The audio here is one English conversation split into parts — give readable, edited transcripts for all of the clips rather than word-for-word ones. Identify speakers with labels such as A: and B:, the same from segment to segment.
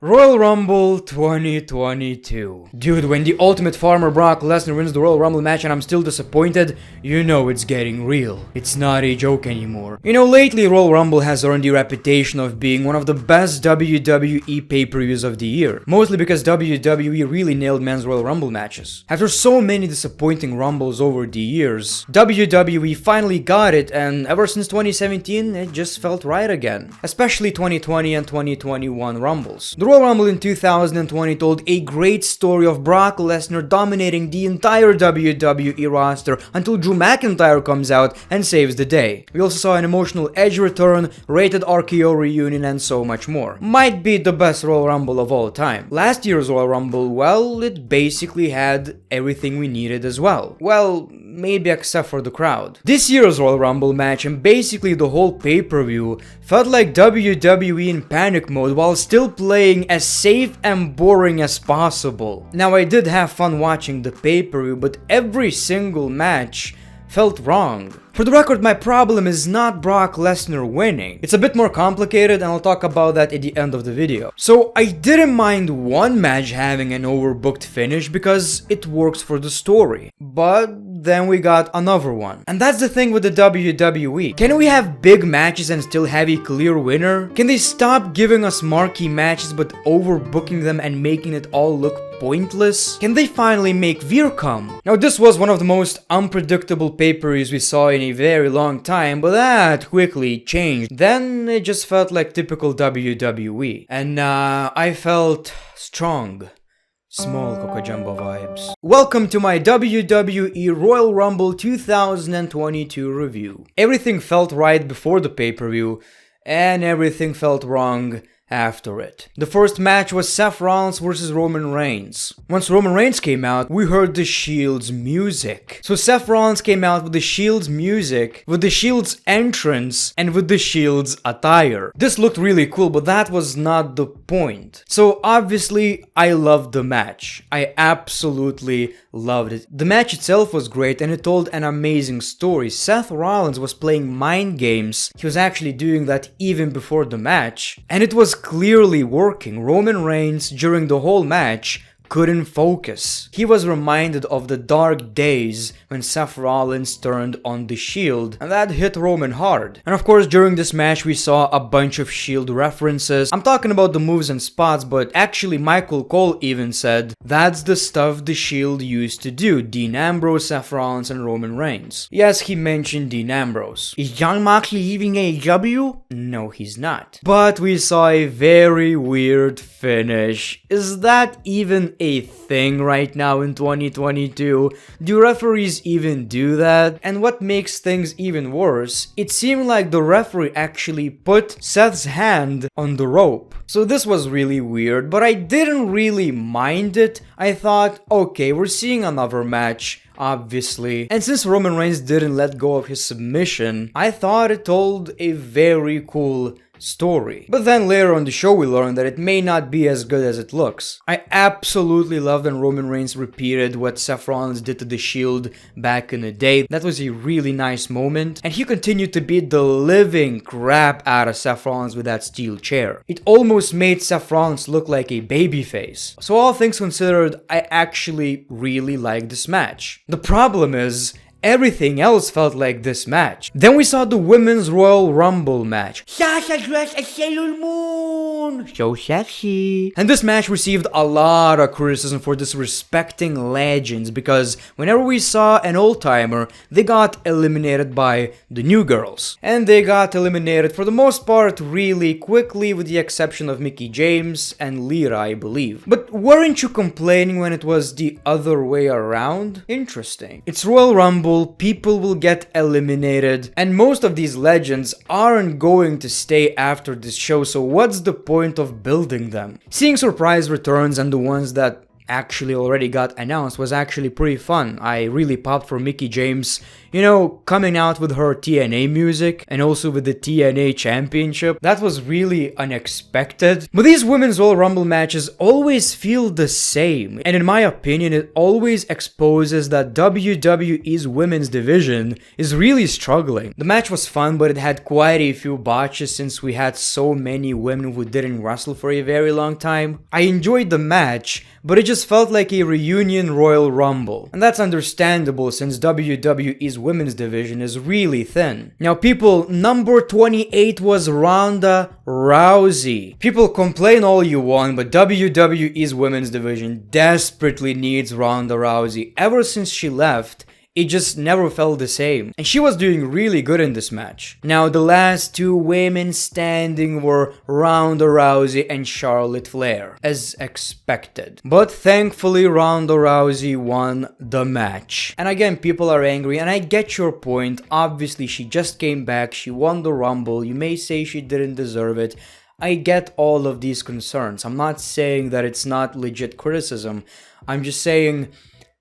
A: Royal Rumble 2022. Dude, when the Ultimate Farmer Brock Lesnar wins the Royal Rumble match and I'm still disappointed, you know it's getting real. It's not a joke anymore. You know, lately Royal Rumble has earned the reputation of being one of the best WWE pay-per-views of the year. Mostly because WWE really nailed men's Royal Rumble matches. After so many disappointing Rumbles over the years, WWE finally got it, and ever since 2017, it just felt right again. Especially 2020 and 2021 Rumbles. The Royal Rumble in 2020 told a great story of Brock Lesnar dominating the entire WWE roster until Drew McIntyre comes out and saves the day. We also saw an emotional Edge return, rated RKO reunion, and so much more. Might be the best Royal Rumble of all time. Last year's Royal Rumble, well, it basically had everything we needed as well. Well, maybe except for the crowd. This year's Royal Rumble match and basically the whole pay-per-view felt like WWE in panic mode while still playing as safe and boring as possible. Now, I did have fun watching the pay-per-view, but every single match felt wrong. For the record, my problem is not Brock Lesnar winning. It's a bit more complicated, and I'll talk about that at the end of the video. So I didn't mind one match having an overbooked finish because it works for the story. But then we got another one. And that's the thing with the WWE. Can we have big matches and still have a clear winner? Can they stop giving us marquee matches but overbooking them and making it all look pointless? Can they finally make Veer come? Now, this was one of the most unpredictable pay-per-views we saw in a very long time, but that quickly changed. Then it just felt like typical WWE. And I felt strong. Small Coco Jumbo vibes. Welcome to my WWE Royal Rumble 2022 review. Everything felt right before the pay-per-view, and everything felt wrong after it. The first match was Seth Rollins versus Roman Reigns. Once Roman Reigns came out, we heard the Shield's music. So Seth Rollins came out with the Shield's music, with the Shield's entrance, and with the Shield's attire. This looked really cool, but that was not the point. So obviously, I loved the match. I absolutely loved it. The match itself was great, and it told an amazing story. Seth Rollins was playing mind games. He was actually doing that even before the match, and it was clearly working. Roman Reigns, during the whole match, couldn't focus. He was reminded of the dark days when Seth Rollins turned on the Shield, and that hit Roman hard. And of course, during this match, we saw a bunch of Shield references. I'm talking about the moves and spots, but actually Michael Cole even said, that's the stuff the Shield used to do. Dean Ambrose, Seth Rollins, and Roman Reigns. Yes, he mentioned Dean Ambrose. Is Jon Moxley leaving AEW? No, he's not. But we saw a very weird finish. Is that even a thing right now in 2022? Do referees even do that? And what makes things even worse, it seemed like the referee actually put Seth's hand on the rope. So this was really weird, but I didn't really mind it. I thought, okay, we're seeing another match, obviously. And since Roman Reigns didn't let go of his submission, I thought it told a very cool story. But then later on the show we learned that it may not be as good as it looks. I absolutely loved when Roman Reigns repeated what Seth Rollins did to the Shield back in the day. That was a really nice moment, and he continued to beat the living crap out of Seth Rollins with that steel chair. It almost made Seth Rollins look like a babyface. So all things considered, I actually really liked this match. The problem is, everything else felt like this match. Then we saw the Women's Royal Rumble match. Sasha dressed as Sailor Moon! So sexy. And this match received a lot of criticism for disrespecting legends, because whenever we saw an old-timer, they got eliminated by the new girls. And they got eliminated for the most part really quickly, with the exception of Mickie James and Lita, I believe. But weren't you complaining when it was the other way around? Interesting. It's Royal Rumble, people will get eliminated, and most of these legends aren't going to stay after this show, so what's the point of building them? Seeing surprise returns and the ones that actually already got announced was actually pretty fun. I really popped for Mickie James, coming out with her TNA music and also with the TNA Championship. That was really unexpected. But these Women's Royal Rumble matches always feel the same, and in my opinion, it always exposes that WWE's women's division is really struggling. The match was fun, but it had quite a few botches since we had so many women who didn't wrestle for a very long time. I enjoyed the match, but it just felt like a reunion Royal Rumble. And that's understandable since WWE's women's division is really thin. Now people, number 28 was Ronda Rousey. People complain all you want, but WWE's women's division desperately needs Ronda Rousey. Ever since she left, it just never felt the same. And she was doing really good in this match. Now, the last two women standing were Ronda Rousey and Charlotte Flair, as expected. But thankfully, Ronda Rousey won the match. And again, people are angry, and I get your point. Obviously, she just came back, she won the Rumble. You may say she didn't deserve it. I get all of these concerns. I'm not saying that it's not legit criticism. I'm just saying,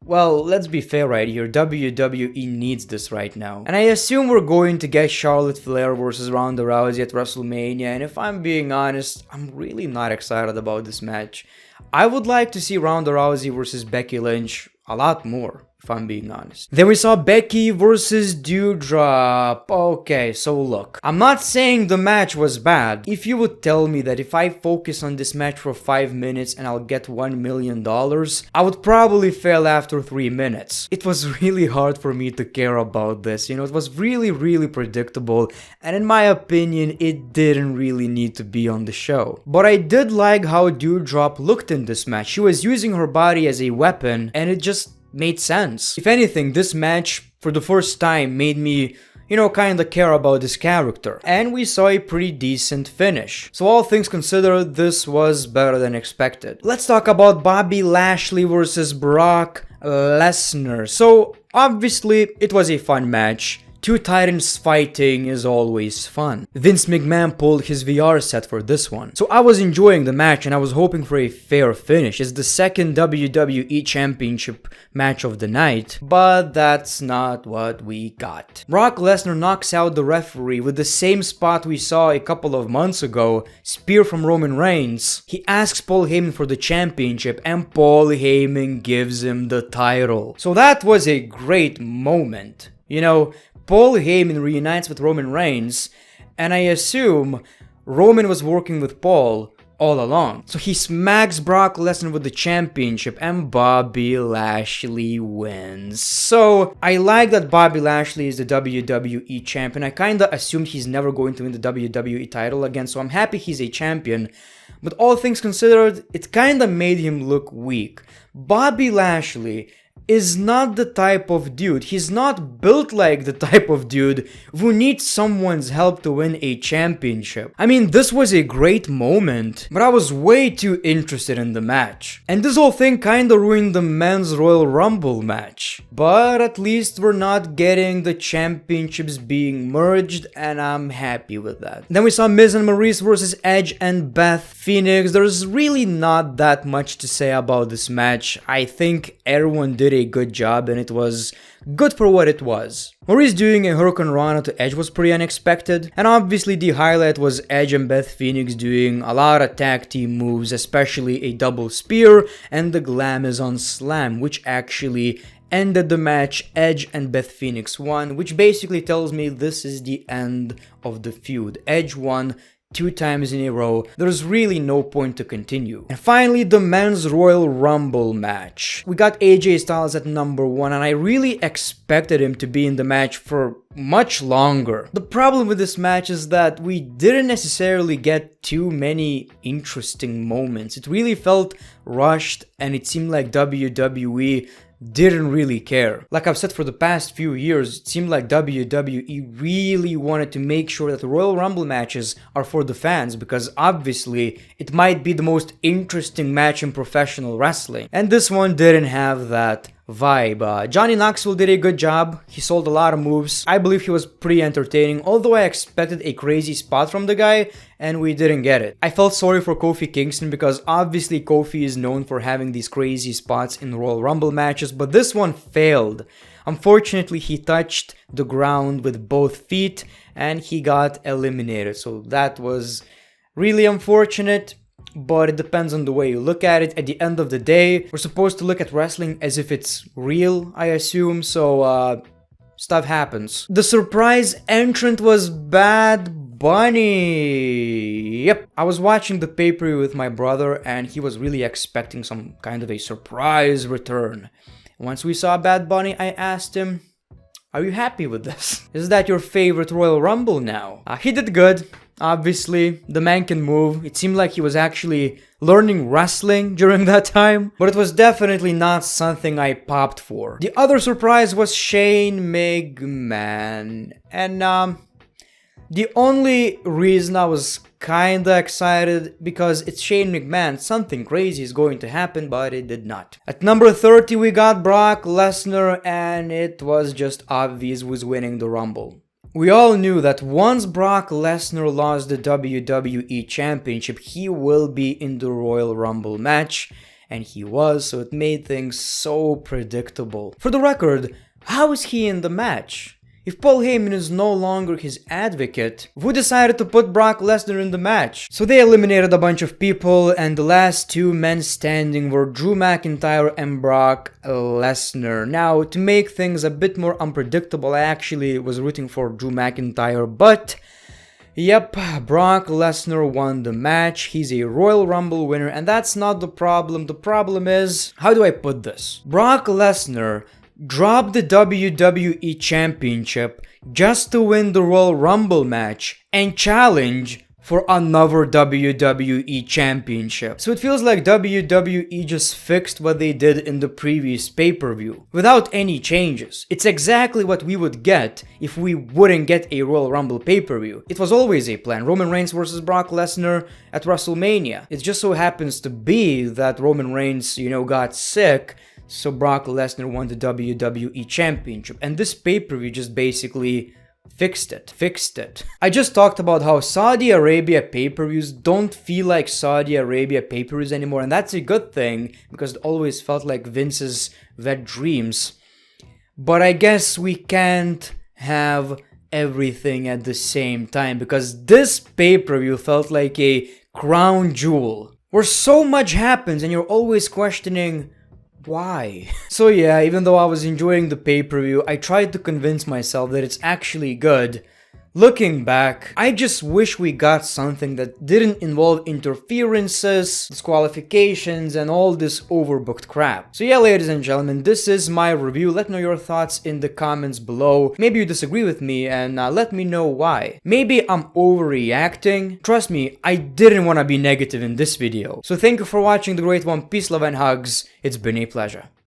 A: well, let's be fair right here, WWE needs this right now. And I assume we're going to get Charlotte Flair versus Ronda Rousey at WrestleMania, and if I'm being honest, I'm really not excited about this match. I would like to see Ronda Rousey versus Becky Lynch a lot more, if I'm being honest. Then we saw Becky versus Doudrop. Okay, so look, I'm not saying the match was bad. If you would tell me that if I focus on this match for 5 minutes and I'll get $1 million, I would probably fail after 3 minutes. It was really hard for me to care about this, it was really predictable, and in my opinion, it didn't really need to be on the show. But I did like how Doudrop looked in this match. She was using her body as a weapon, and it just made sense. If anything, this match, for the first time, made me, kinda care about this character. And we saw a pretty decent finish. So all things considered, this was better than expected. Let's talk about Bobby Lashley versus Brock Lesnar. So, obviously, it was a fun match. Two titans fighting is always fun. Vince McMahon pulled his VR set for this one. So I was enjoying the match and I was hoping for a fair finish. It's the second WWE Championship match of the night, but that's not what we got. Brock Lesnar knocks out the referee with the same spot we saw a couple of months ago, spear from Roman Reigns. He asks Paul Heyman for the championship and Paul Heyman gives him the title. So that was a great moment. Paul Heyman reunites with Roman Reigns, and I assume Roman was working with Paul all along. So he smacks Brock Lesnar with the championship, and Bobby Lashley wins. So I like that Bobby Lashley is the WWE champion. I kinda assumed he's never going to win the WWE title again, so I'm happy he's a champion. But all things considered, it kinda made him look weak. Bobby Lashley is not the type of dude, he's not built like the type of dude who needs someone's help to win a championship. I mean, this was a great moment, but I was way too interested in the match. And this whole thing kinda ruined the men's Royal Rumble match. But at least we're not getting the championships being merged, and I'm happy with that. Then we saw Miz and Maryse versus Edge and Beth Phoenix. There's really not that much to say about this match. I think everyone did a good job and it was good for what it was. Maryse doing a Hurricane Rana to Edge was pretty unexpected, and obviously the highlight was Edge and Beth Phoenix doing a lot of tag team moves, especially a double spear and the Glamazon Slam, which actually ended the match. Edge and Beth Phoenix won, which basically tells me this is the end of the feud. Edge won 2 times in a row, there's really no point to continue. And finally, the men's Royal Rumble match. We got AJ Styles at number 1, and I really expected him to be in the match for much longer. The problem with this match is that we didn't necessarily get too many interesting moments. It really felt rushed, and it seemed like WWE didn't really care. Like I've said for the past few years, it seemed like WWE really wanted to make sure that the Royal Rumble matches are for the fans, because obviously it might be the most interesting match in professional wrestling. And this one didn't have that vibe. Johnny Knoxville did a good job. He sold a lot of moves. I believe he was pretty entertaining, although I expected a crazy spot from the guy, and we didn't get it. I felt sorry for Kofi Kingston because obviously Kofi is known for having these crazy spots in Royal Rumble matches, but this one failed. Unfortunately, he touched the ground with both feet and he got eliminated. So that was really unfortunate, but it depends on the way you look at it. At the end of the day, we're supposed to look at wrestling as if it's real, I assume. So stuff happens. The surprise entrant was Bad Bunny. Yep, I was watching the pay-per-view with my brother and he was really expecting some kind of a surprise return. Once we saw Bad Bunny, I asked him, "Are you happy with this? Is that your favorite Royal Rumble now?" He did good, obviously. The man can move. It seemed like he was actually learning wrestling during that time, but it was definitely not something I popped for. The other surprise was Shane McMahon. And the only reason I was kinda excited because it's Shane McMahon, something crazy is going to happen, but it did not. At number 30 we got Brock Lesnar, and it was just obvious who's winning the Rumble. We all knew that once Brock Lesnar lost the WWE Championship, he will be in the Royal Rumble match, and he was, so it made things so predictable. For the record, how is he in the match? If Paul Heyman is no longer his advocate, who decided to put Brock Lesnar in the match? So they eliminated a bunch of people, and the last two men standing were Drew McIntyre and Brock Lesnar. Now, to make things a bit more unpredictable, I actually was rooting for Drew McIntyre, but yep, Brock Lesnar won the match. He's a Royal Rumble winner, and that's not the problem. The problem is, how do I put this? Brock Lesnar dropped the WWE Championship just to win the Royal Rumble match and challenge for another WWE Championship. So it feels like WWE just fixed what they did in the previous pay-per-view without any changes. It's exactly what we would get if we wouldn't get a Royal Rumble pay-per-view. It was always a plan. Roman Reigns versus Brock Lesnar at WrestleMania. It just so happens to be that Roman Reigns, got sick, so Brock Lesnar won the WWE Championship. And this pay-per-view just basically fixed it. I just talked about how Saudi Arabia pay-per-views don't feel like Saudi Arabia pay-per-views anymore. And that's a good thing, because it always felt like Vince's wet dreams. But I guess we can't have everything at the same time, because this pay-per-view felt like a crown jewel, where so much happens and you're always questioning, why? So yeah, even though I was enjoying the pay-per-view, I tried to convince myself that it's actually good. Looking back, I just wish we got something that didn't involve interferences, disqualifications, and all this overbooked crap. So yeah, ladies and gentlemen, this is my review. Let me know your thoughts in the comments below. Maybe you disagree with me, and let me know why. Maybe I'm overreacting. Trust me, I didn't want to be negative in this video. So thank you for watching The Great One. Peace, love, and hugs. It's been a pleasure.